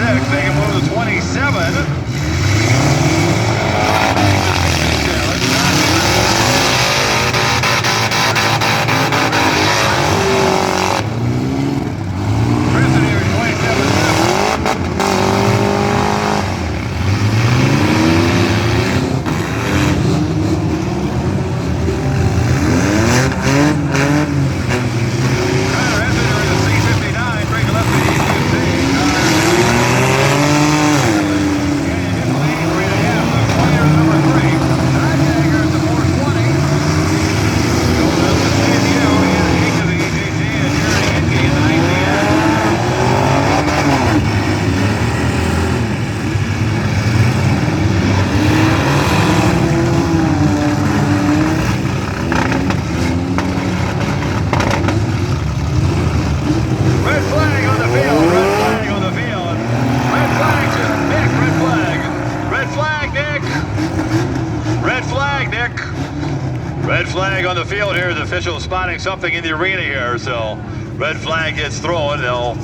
They can move to 27. Red flag on the field here. The official spotting something in the arena here, so red flag gets thrown. They'll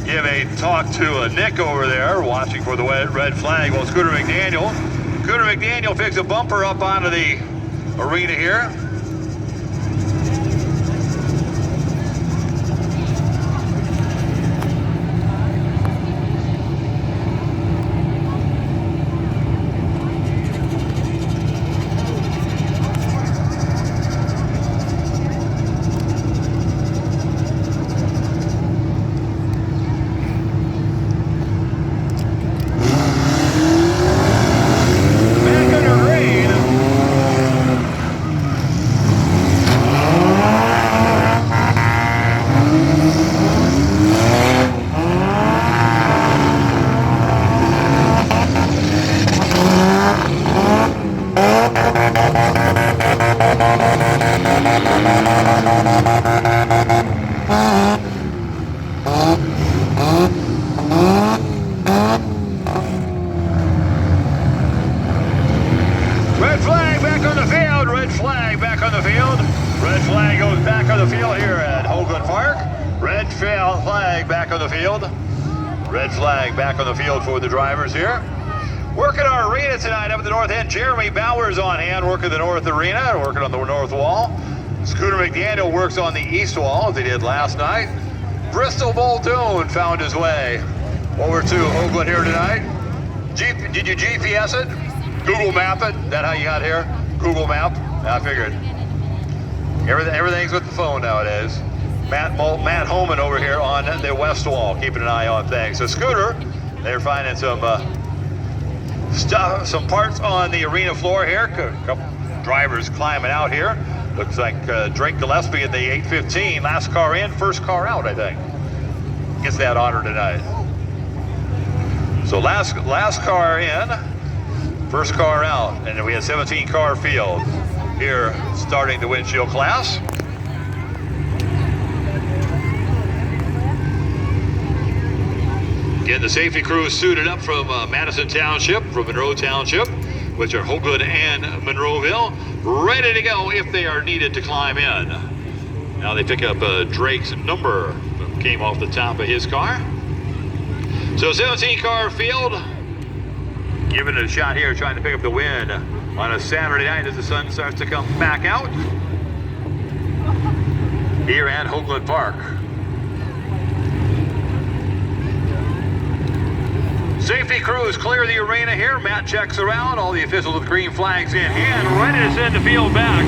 give a talk to Nick over there, watching for the red flag. Well, Scooter McDaniel picks a bumper up onto the arena here. Red flag back on the field. Red flag back on the field. Red flag goes back on the field here at Hoagland Park. Red flag back on the field. Red flag back on the field for the drivers here. Working our arena tonight up at the north end. Jeremy Bowers on hand, working the north arena, working on the north wall. Scooter McDaniel works on the east wall, as he did last night. Bristol Muldoon found his way over to Hoagland here tonight. Did you GPS it? Google Map it? That how you got here? Google Map? I figured. Everything's with the phone nowadays. Matt Holman over here on the west wall, keeping an eye on things. So Scooter, they're finding some stuff, some parts on the arena floor here. A couple drivers climbing out here. Looks like Drake Gillespie in the 815, last car in, first car out, I think. Gets that honor tonight. So last car in, first car out, and then we had 17 car field here starting the windshield class. Again, the safety crew is suited up from Madison Township, from Monroe Township, which are Hoagland and Monroeville, ready to go if they are needed to climb in. Now they pick up Drake's number that came off the top of his car. So 17 car field, giving it a shot here, trying to pick up the win on a Saturday night as the sun starts to come back out here at Hoagland Park. Safety crews clear the arena here. Matt checks around, all the officials with green flags in hand, ready to send the field back.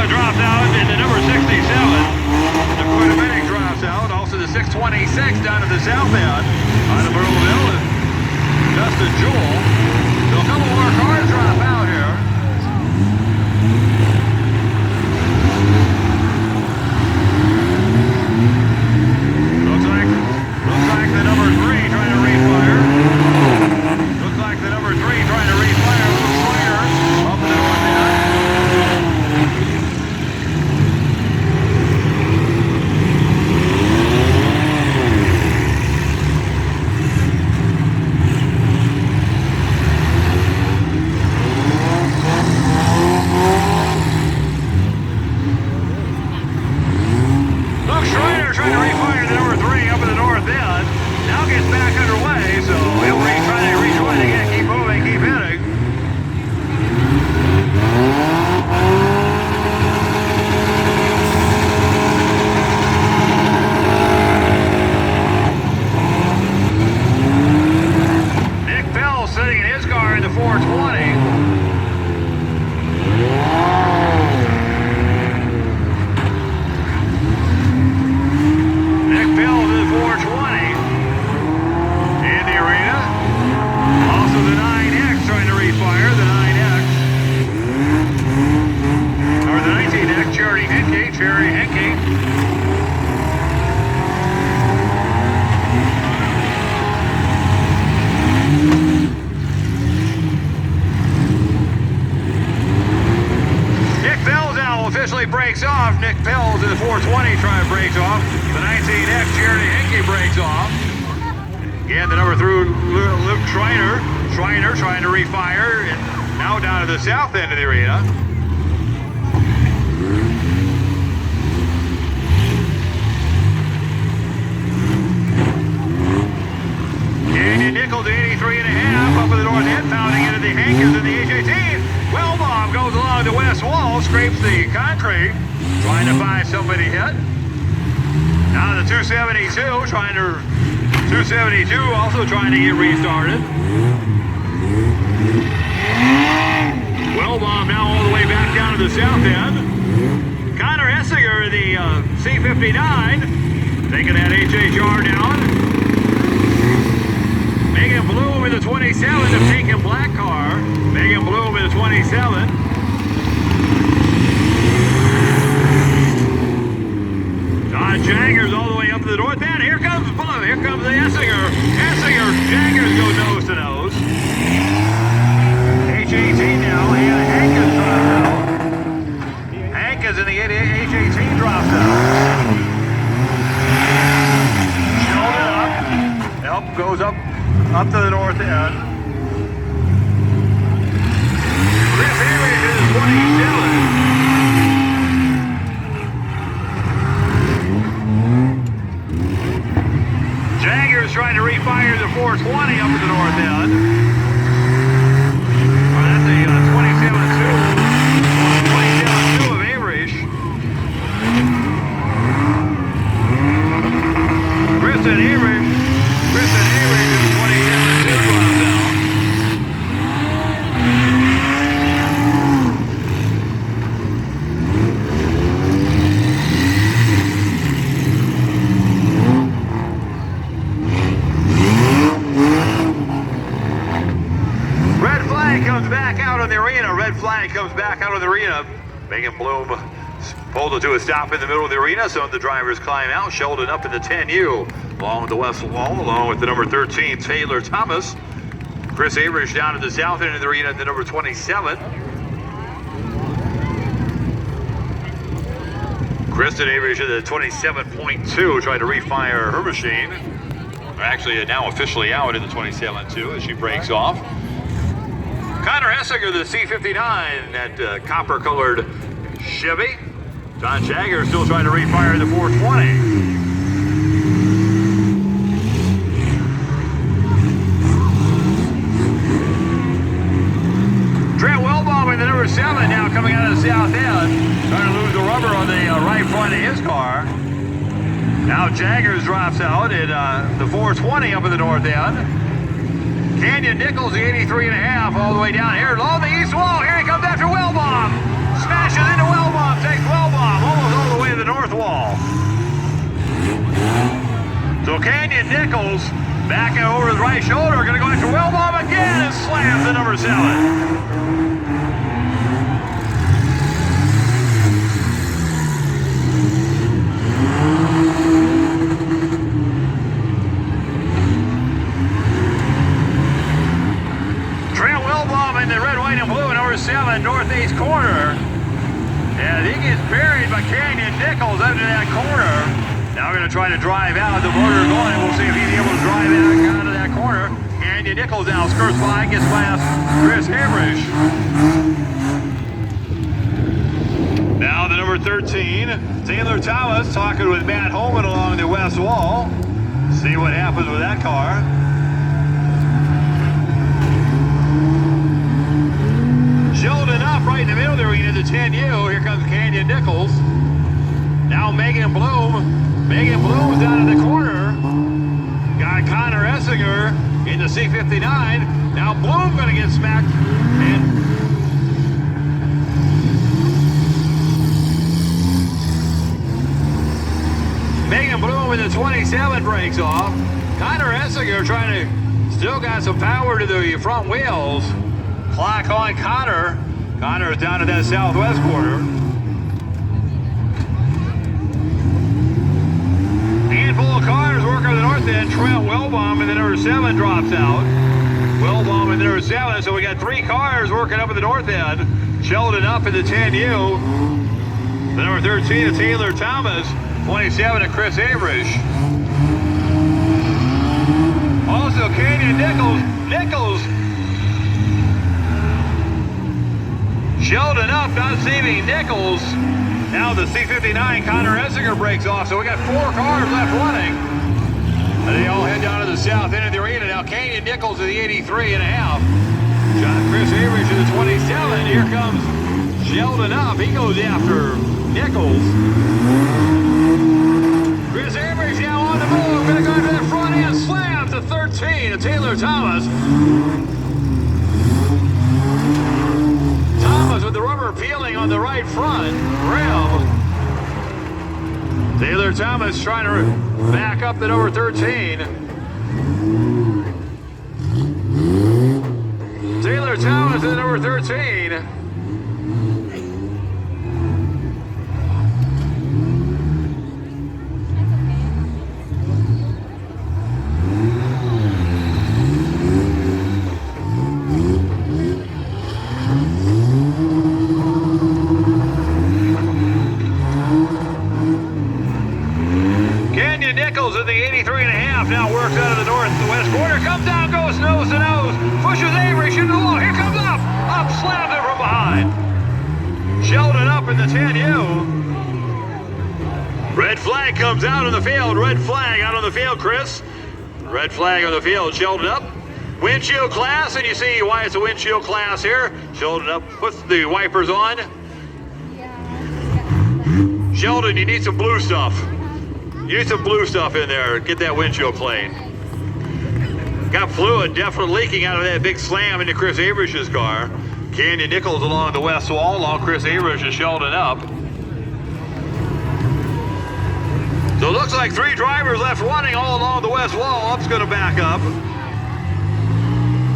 Drops out in the number 67. Dakota Minnick drops out. Also the 626 down at the south end out of Monroeville. And Justin Jewell. So a couple more cars drop out here. Looks like the number 3 trying to refire. Looks like the number 3 trying to refire. A little slider off the north end. 420 breaks off. The 19X Charity Henke breaks off. Again, the number through Luke Schreiner. Schreiner trying to refire, and now down to the south end of the arena. Canyon Nichols, 83.5, up in the north end, pounding into the Hankins in the H-18. Wellbaum goes along the west wall, scrapes the concrete, trying to find somebody hit. Now the 272, 272 also trying to get restarted. Wellbaum now all the way back down to the south end. Connor Essinger in the C-59, taking that HHR down. Megan Bloom in the 27, the pink and black car. Megan Bloom in the 27. Todd Jaggers all the way up to the north end. Here comes Bloom. Here comes the Essinger. Essinger, Jaggers go nose to nose. H-18 now, and Hankins drops out. Hankins in the H-18 drops out. Showed it up. Goes up to the north end. Chris Henry is 27. Jaggers trying to refire the 420 up at the north end. Oh, that's a 27-2 of Averish. Kristen Averish is 27-2 drops out. Red flag comes back out on the arena. Red flag comes back out of the arena. Megan Bloom pulled it to a stop in the middle of the arena. Some of the drivers climb out. Sheldon up in the 10U along with the west wall, along with the number 13, Taylor Thomas. Chris Averish down at the south end of the arena at the number 27. Kristen Averish at the 27.2, trying to refire her machine. Actually, now officially out in the 27.2 as she breaks off. Connor Essinger, the C-59, that copper-colored Chevy. John Jagger still trying to refire the 420. Trent Wellbaum in the number 7 now coming out of the south end. Trying to lose the rubber on the right front of his car. Now Jaggers drops out in the 420 up in the north end. Canyon Nichols, the 83.5, all the way down here along the east wall. Here he comes after Wellbaum. Smashes into Wellbaum, takes Wellbaum almost all the way to the north wall. So Canyon Nichols back over his right shoulder, going to go after Wellbaum again and slams the number 7. In the red, white, and blue, number 7, northeast corner. And he gets buried by Canyon Nichols under that corner. Now we're going to try to drive out. The motor going. We'll see if he's able to drive out of that corner. Canyon Nichols now skirts by, gets past Chris Hamrish. Now the number 13, Taylor Thomas, talking with Matt Holman along the west wall. See what happens with that car. Sheldon up right in the middle of the arena, the 10U. Here comes Canyon Nichols. Now Megan Bloom. Megan Bloom's down in the corner. Got Connor Essinger in the C-59. Now Bloom going to get smacked. And Megan Bloom in the 27 breaks off. Connor Essinger trying to, still got some power to the front wheels. Clock on Connor. Connor is down to that southwest corner. Handful of cars working on the north end. Trent Wellbaum in the number 7 drops out. Wellbaum in the number 7. So we got 3 cars working up at the north end. Sheldon up in the 10U. The number 13 is Taylor Thomas. 27 to Chris Averish. Also, Canyon Nichols. Sheldon up, not saving Nichols. Now the C59 Connor Essinger breaks off, so we got 4 cars left running. And they all head down to the south end of the arena. Now Canyon Nichols to the 83.5. Chris Averish to the 27. Here comes Sheldon up. He goes after Nichols. Chris Averish now on the move. Gonna go to that front end. Slams to 13 to Taylor Thomas. Thomas with the rubber peeling on the right front rim. Taylor Thomas trying to back up the number 13. Taylor Thomas at number 13. Nichols in the 83.5 now works out of the northwest corner. Comes down, goes nose to nose. Pushes Averish into the wall. Here comes up. Up, slams it from behind. Sheldon up in the 10U. Red flag comes out on the field. Red flag out on the field, Chris. Red flag on the field. Sheldon up. Windshield class, and you see why it's a windshield class here. Sheldon up, puts the wipers on. Sheldon, you need some blue stuff. You need some blue stuff in there. Get that windshield clean. Got fluid definitely leaking out of that big slam into Chris Averish's car. Canyon Nichols along the west wall, along Chris Averish and Sheldon up. So it looks like 3 drivers left running all along the west wall. Up's going to back up.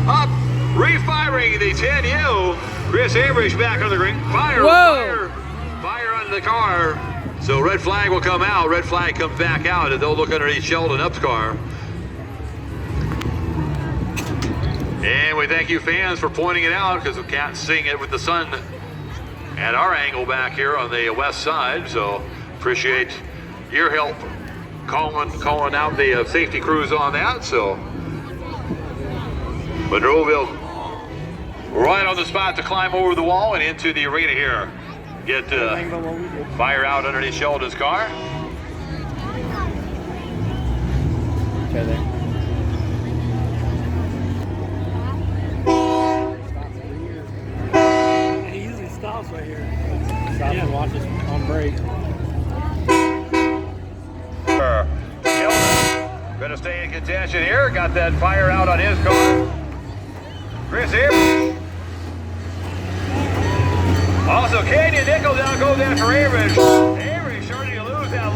Up, refiring the 10U. Chris Averish back on the ring. Fire on the car. So red flag will come out. Red flag comes back out, and they'll look underneath Sheldon Up's car. And we thank you fans for pointing it out, because we can't see it with the sun at our angle back here on the west side. So appreciate your help calling out the safety crews on that. So Monroeville right on the spot to climb over the wall and into the arena here. Get fire out underneath Sheldon's car. Okay, there. He usually stops right here. Stops and watches on break. Sheldon gonna stay in contention here. Got that fire out on his car. Chris here. Also, Canyon Nichols now goes after Averish. Averish starting to lose that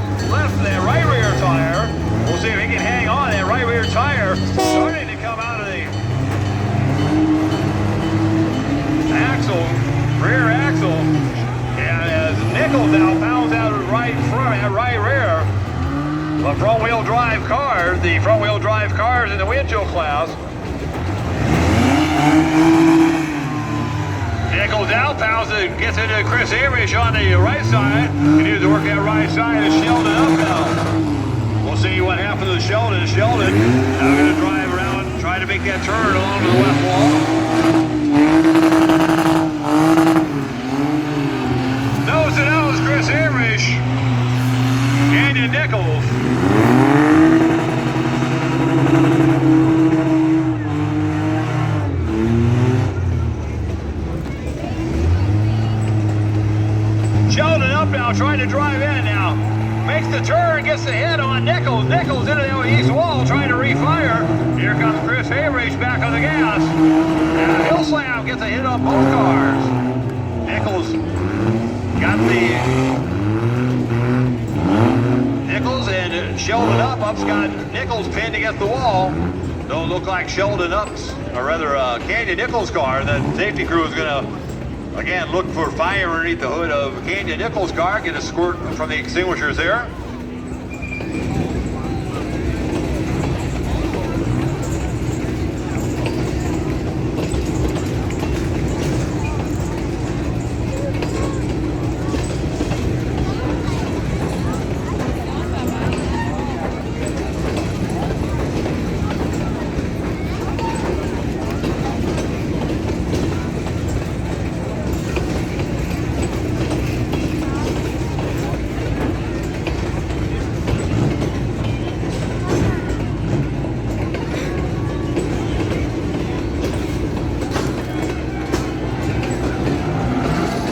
right rear tire. We'll see if he can hang on. That right rear tire starting to come out of the rear axle. And as Nichols now pounds out right front, at right rear, the front-wheel drive cars in the windshield class. Nichols out, pounds it, gets into Chris Averish on the right side. Continues to work that right side as Sheldon up now. We'll see what happens to Sheldon. Sheldon now going to drive around, try to make that turn along to the left wall. Nose to nose, Chris Averish. Canyon Nichols. Sheldon up now, trying to drive in now. Makes the turn, gets the hit on Nichols. Nichols into the east wall, trying to refire. Here comes Chris Averish back on the gas. And a hill slam gets a hit on both cars. Nichols got the... Nichols and Sheldon up. Up's got Nichols pinned against the wall. Don't look like Sheldon Up's, or rather Canyon Nichols' car. The safety crew is going to, again, look for fire underneath the hood of Canyon Nichols' car. Get a squirt from the extinguishers there.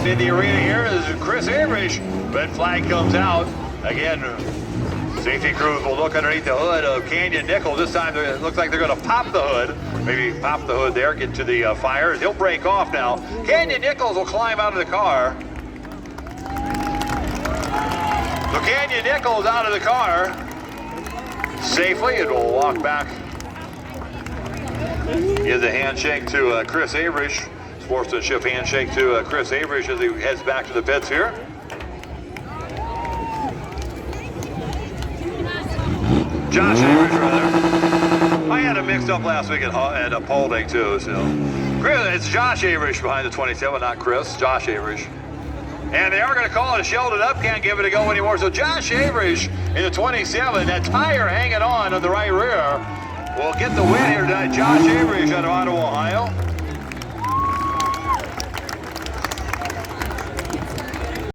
Getting in the arena here is Chris Averish. Red flag comes out. Again, safety crews will look underneath the hood of Canyon Nichols. This time it looks like they're going to pop the hood. Maybe pop the hood there, get to the fire. He'll break off now. Canyon Nichols will climb out of the car. So Canyon Nichols out of the car safely and will walk back. Gives a handshake to Chris Averish. Sportsmanship handshake to Chris Averish as he heads back to the pits here. Josh Averish, rather. I had him mixed up last week at Paulding, too. So, it's Josh Averish behind the 27, not Chris. Josh Averish. And they are going to call it a Sheldon up. Can't give it a go anymore. So Josh Averish in the 27. That tire hanging on the right rear will get the win here tonight. Josh Averish out of Ottawa, Ohio.